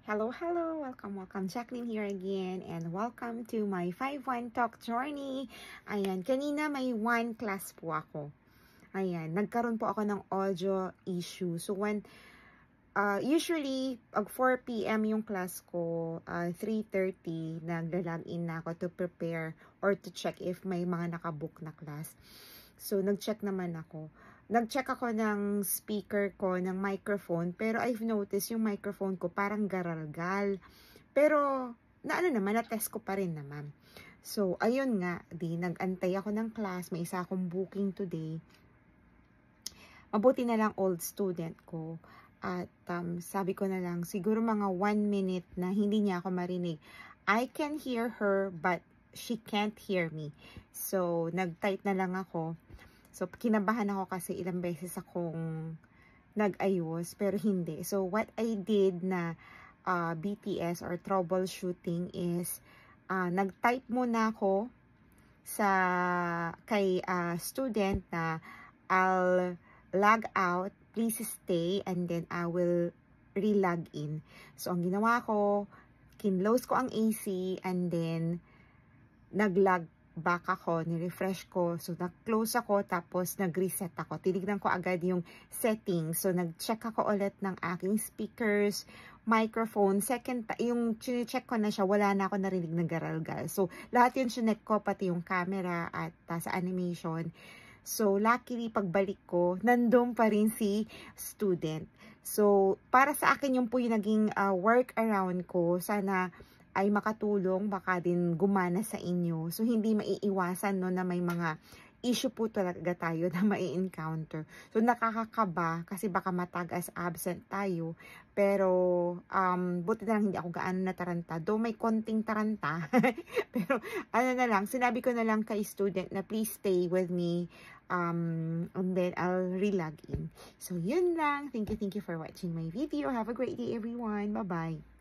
Hello, hello! Welcome. Jacqueline here again and welcome to my 5-1 talk journey. Ayan, kanina may 1 class po ako. Ayan, nagkaroon po ako ng audio issue. So, usually, 4 p.m. yung class ko, 3:30, nagla-login na ako to prepare or to check if may mga nakabook na class. So, nag-check naman ako. Nag-check ako ng speaker ko, ng microphone, pero I've noticed yung microphone ko parang garalgal. Pero, na-test ko pa rin naman. So, ayun nga, nag-antay ako ng class, may isa akong booking today. Mabuti na lang old student ko. At sabi ko na lang, siguro mga 1 minute na hindi niya ako marinig. I can hear her, but she can't hear me. So, nag-type na lang ako. So, kinabahan ako kasi ilang beses akong nag-ayos, pero hindi. So, what I did na BTS or troubleshooting is, nag-type muna ako kay student na I'll log out, please stay, and then I will re-log in. So, ang ginawa ko, kinlose ko ang AC, and then nag-log back ako, ni-refresh ko. So, nag-close ako, tapos nag-reset ako. Tinignan ko agad yung settings. So, nag-check ako ulit ng aking speakers, microphone. Yung chine-check ko na siya, wala na ako narinig na garalgal. So, lahat yun chinek ko, pati yung camera at sa animation. So, luckily, pagbalik ko, nandun pa rin si student. So, para sa akin, yung po yung naging workaround ko. Sana ay makatulong, baka din gumana sa inyo. So, hindi maiiwasan no, na may mga issue po talaga tayo na mai-encounter. So, nakakakaba kasi baka matag as absent tayo. Pero, buti na lang hindi ako gaano nataranta. Though may konting taranta. Pero, ano na lang, sinabi ko na lang kay student na please stay with me. And then, I'll re-log in. So, yun lang. Thank you for watching my video. Have a great day, everyone. Bye-bye.